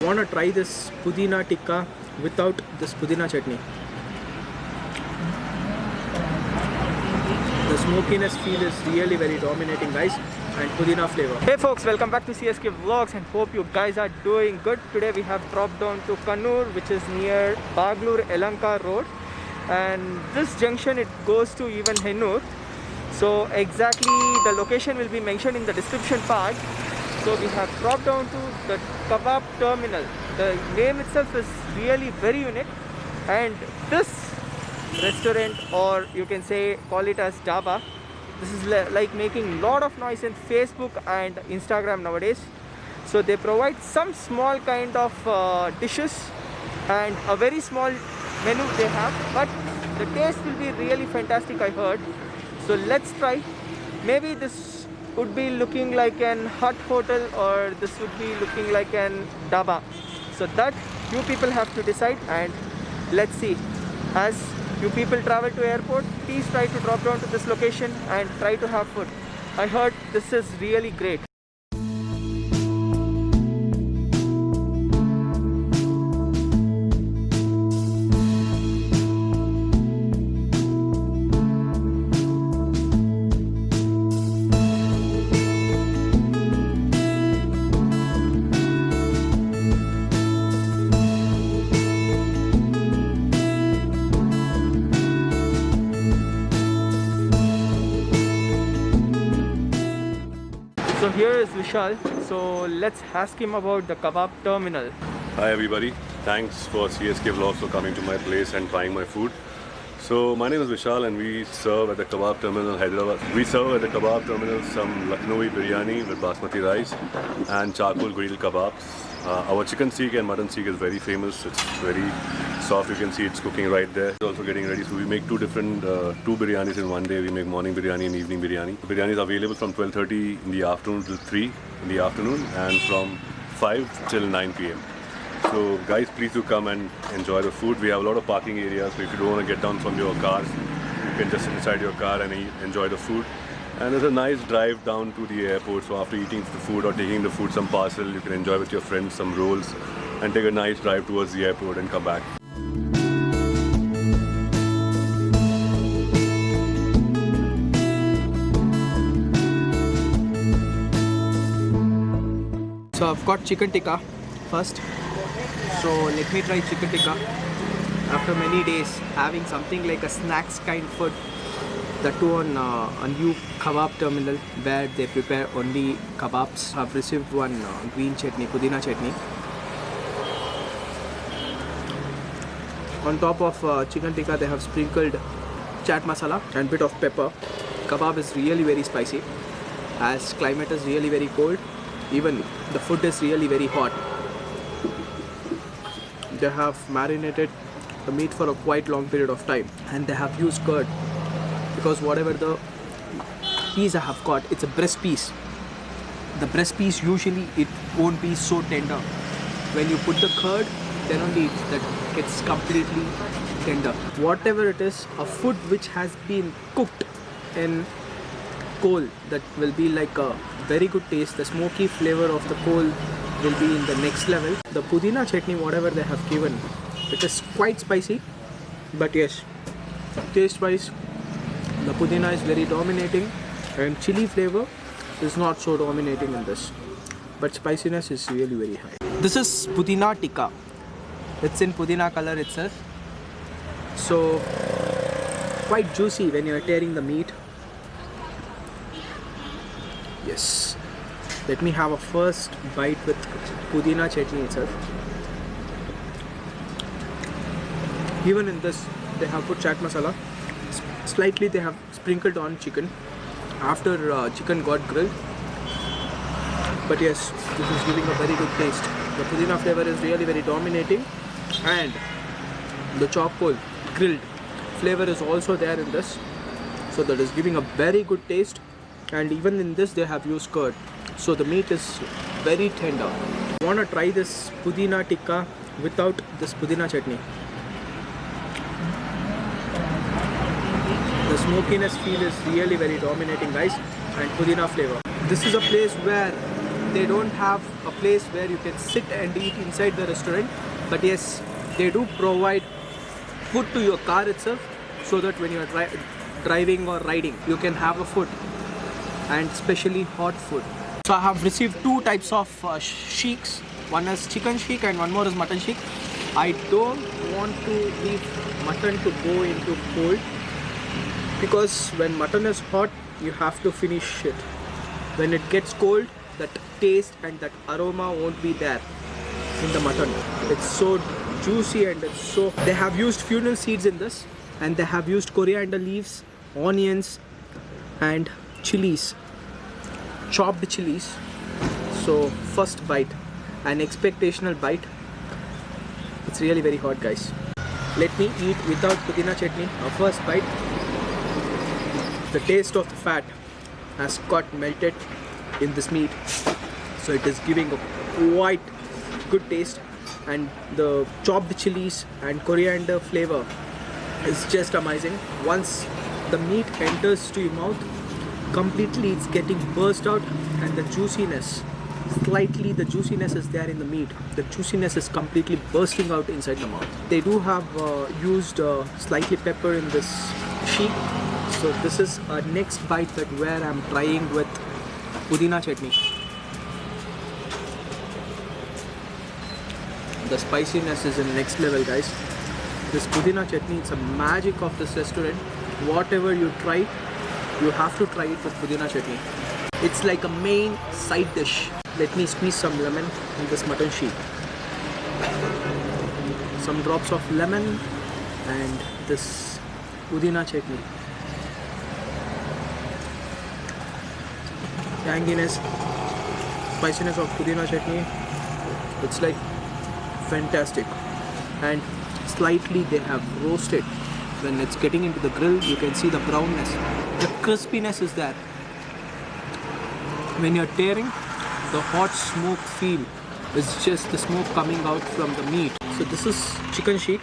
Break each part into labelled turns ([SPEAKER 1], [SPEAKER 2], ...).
[SPEAKER 1] wanna try this pudina tikka without this pudina chutney. The smokiness feel is really very dominating, guys, and pudina flavor. Hey folks, welcome back to CSK Vlogs and hope you guys are doing good. Today we have dropped down to Kannur, which is near Baglur Elanka Road, and this junction it goes to even Hennur. So exactly the location will be mentioned in the description part. So we have dropped down to the kebab terminal. The name itself is really very unique, and this restaurant, or you can say call it as dhaba, this is like making lot of noise in Facebook and Instagram nowadays. So they provide some small kind of dishes and a very small menu they have, but the taste will be really fantastic, I heard. So let's try. Maybe this would be looking like an hut hotel, or this would be looking like an dhaba. So that you people have to decide, and let's see. As you people travel to airport, please try to drop down to this location and try to have food. I heard this is really great. So here is Vishal, so let's ask him about the kebab terminal.
[SPEAKER 2] Hi everybody, thanks for CSK Vlogs for coming to my place and trying my food. So my name is Vishal and we serve at the kebab terminal Hyderabad. We serve at the kebab terminal some Lucknowi biryani with basmati rice and charcoal grilled kebabs. Our chicken seek and mutton seek is very famous. It's very soft. You can see it's cooking right there. It's also getting ready. So we make two biryanis in one day. We make morning biryani and evening biryani. The biryani is available from 12:30 in the afternoon till 3 in the afternoon and from 5 till 9 p.m. So guys, please do come and enjoy the food. We have a lot of parking areas. So if you don't want to get down from your cars, you can just sit inside your car and enjoy the food. And there's a nice drive down to the airport. So after eating the food or taking the food, some parcel, you can enjoy with your friends some rolls and take a nice drive towards the airport and come back.
[SPEAKER 1] So I've got chicken tikka first. So let me try chicken tikka. After many days having something like a snacks kind food, the two on a new kebab terminal where they prepare only kebabs. I've received one green chutney, pudina chutney. On top of chicken tikka they have sprinkled chaat masala and bit of pepper. Kebab is really very spicy as climate is really very cold. Even the food is really very hot. They have marinated the meat for a quite long period of time, and they have used curd, because whatever the piece I have got, it's a breast piece. The breast piece usually it won't be so tender. When you put the curd, then only that gets completely tender. Whatever it is, a food which has been cooked in coal, that will be like a very good taste. The smoky flavor of the coal will be in the next level. The pudina chutney, whatever they have given, it is quite spicy, but yes, taste wise the pudina is very dominating and chili flavor is not so dominating in this, but spiciness is really very high. This is pudina tikka. It's in pudina color itself, so quite juicy when you are tearing the meat. Yes, let me have a first bite with pudina chutney itself. Even in this they have put chaat masala. Slightly they have sprinkled on chicken after chicken got grilled. But yes, this is giving a very good taste. The pudina flavor is really very dominating, and the charcoal grilled flavor is also there in this. So that is giving a very good taste. And even in this they have used curd, so the meat is very tender. I want to try this pudina tikka without this pudina chutney. The smokiness feel is really very dominating, guys, and pudina flavor. This is a place where they don't have a place where you can sit and eat inside the restaurant, but yes, they do provide food to your car itself, so that when you are driving or riding, you can have a food, and especially hot food. So I have received two types of sheiks. One is chicken sheik and one more is mutton sheik. I don't want to leave mutton to go into cold, because when mutton is hot, you have to finish it. When it gets cold, that taste and that aroma won't be there in the mutton. It's so juicy and it's so... They have used fennel seeds in this, and they have used coriander leaves, onions and chilies, chopped chilies. So first bite, an expectational bite. It's really very hot, guys. Let me eat without pudina chutney. A first bite. The taste of the fat has got melted in this meat, so it is giving a quite good taste, and the chopped chilies and coriander flavor is just amazing. Once the meat enters to your mouth, completely it's getting burst out, and the juiciness, slightly the juiciness is there in the meat. The juiciness is completely bursting out inside the mouth. They do have used slightly pepper in this sheik. So this is our next bite that where I'm trying with pudina chutney. The spiciness is in next level, guys. This pudina chutney, it's a magic of this restaurant. Whatever you try, you have to try it with pudina chutney. It's like a main side dish. Let me squeeze some lemon in this mutton sheik. Some drops of lemon and this pudina chutney. Tanginess, spiciness of pudina chutney, it's like fantastic. And slightly they have roasted. When it's getting into the grill, you can see the brownness. The crispiness is there. When you're tearing, the hot smoke feel is just the smoke coming out from the meat. So this is chicken sheik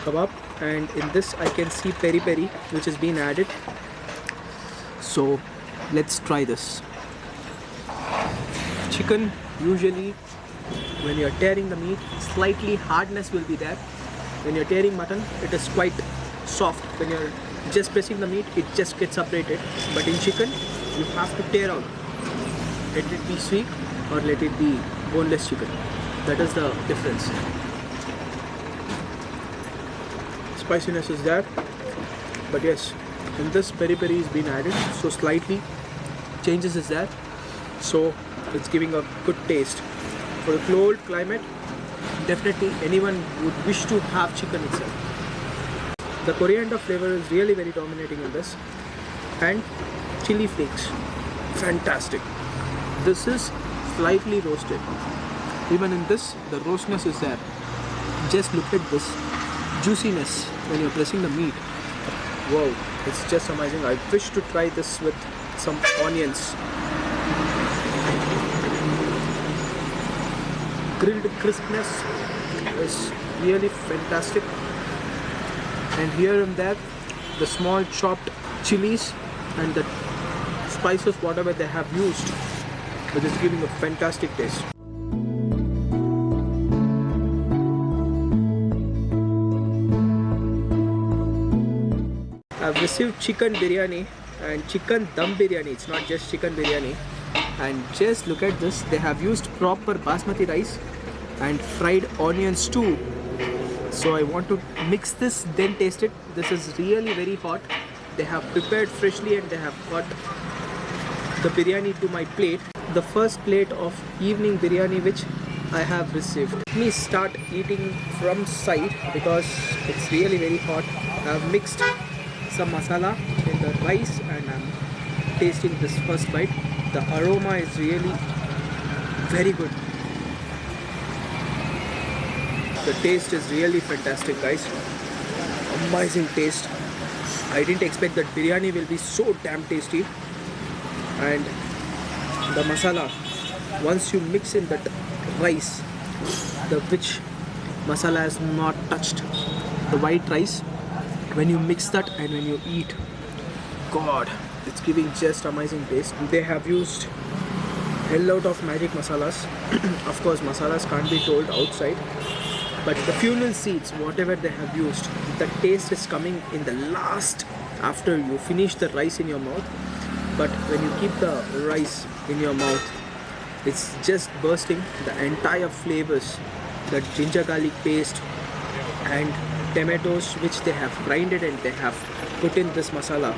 [SPEAKER 1] kebab, and in this I can see peri peri which has been added. So let's try this. Chicken, usually when you're tearing the meat, slightly hardness will be there. When you're tearing mutton, it is quite soft. When you're just pressing the meat, it just gets separated. But in chicken, you have to tear out. Let it be sweet or let it be boneless chicken. That is the difference. Spiciness is there, but yes, in this peri peri is been added, so slightly changes is there. So it's giving a good taste. For the cold climate, definitely anyone would wish to have chicken itself. The coriander flavor is really very dominating in this, and chili flakes, fantastic. This is slightly roasted. Even in this, the roastness is there. Just look at this juiciness when you're pressing the meat. Wow, it's just amazing. I wish to try this with some onions. Grilled crispness is really fantastic, and here and there the small chopped chilies and the spices whatever they have used, it is giving a fantastic taste. I've received chicken biryani and chicken dum biryani. It's not just chicken biryani. And just look at this, they have used proper basmati rice and fried onions too. So I want to mix this, then taste it. This is really very hot. They have prepared freshly and they have got the biryani to my plate. The first plate of evening biryani which I have received. Let me start eating from side because it's really very hot. I have mixed some masala in the rice and I'm tasting this first bite. The aroma is really very good. The taste is really fantastic, guys. Amazing taste. I didn't expect that biryani will be so damn tasty. And the masala, once you mix in that rice, the which masala has not touched, the white rice, when you mix that and when you eat, God, it's giving just amazing taste. They have used hell lot of magic masalas. Of course, masalas can't be told outside, but the funeral seeds, whatever they have used, the taste is coming in the last after you finish the rice in your mouth. But when you keep the rice in your mouth, it's just bursting the entire flavors, the ginger garlic paste and tomatoes which they have grinded and they have put in this masala,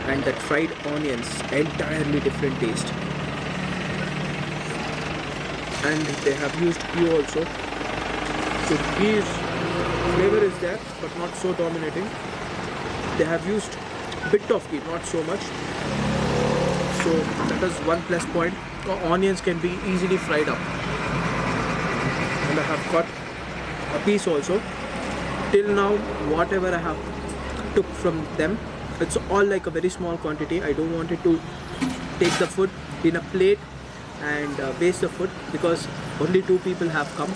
[SPEAKER 1] and that fried onions, entirely different taste. And they have used ghee also, so ghee flavor is there but not so dominating. They have used bit of ghee, not so much, so that is one plus point. The onions can be easily fried up, and I have got a piece also. Till now, whatever I have took from them, it's all like a very small quantity. I don't want it to take the food in a plate and waste the food, because only 2 people have come.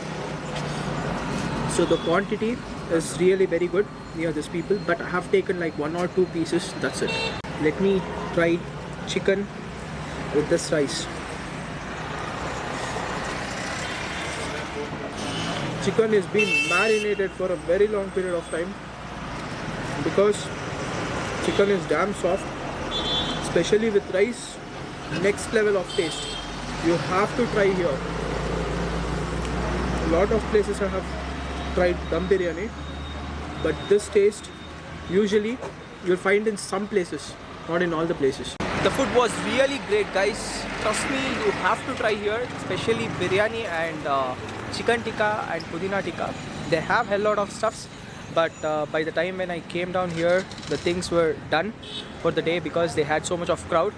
[SPEAKER 1] So the quantity is really very good near these people, but I have taken like 1 or 2 pieces, that's it. Let me try chicken with this rice. Chicken is being marinated for a very long period of time, because chicken is damn soft, especially with rice. Next level of taste. You have to try here. A lot of places I have tried dum biryani, but this taste usually you'll find in some places, not in all the places. The food was really great, guys. Trust me, you have to try here, especially biryani and chicken tikka and pudina tikka. They have a lot of stuffs, but by the time when I came down here, the things were done for the day because they had so much of crowd.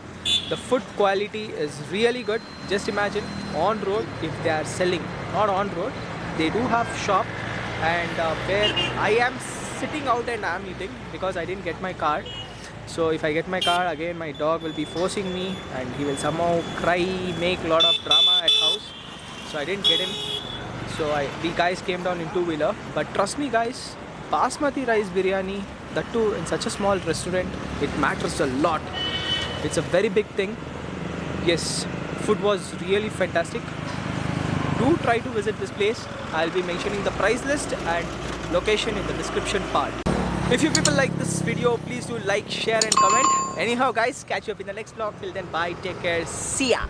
[SPEAKER 1] The food quality is really good. Just imagine on road, if they are selling, not on road, they do have shop, and where I am sitting out and I am eating because I didn't get my car. So if I get my car, again my dog will be forcing me and he will somehow cry, make a lot of drama at house. So I didn't get him. So we guys came down in 2-wheeler. But trust me guys, basmati rice biryani, that too in such a small restaurant, it matters a lot. It's a very big thing. Yes, food was really fantastic. Do try to visit this place. I'll be mentioning the price list and location in the description part. If you people like this video, please do like, share and comment. Anyhow guys, catch you up in the next vlog. Till then, bye, take care, see ya.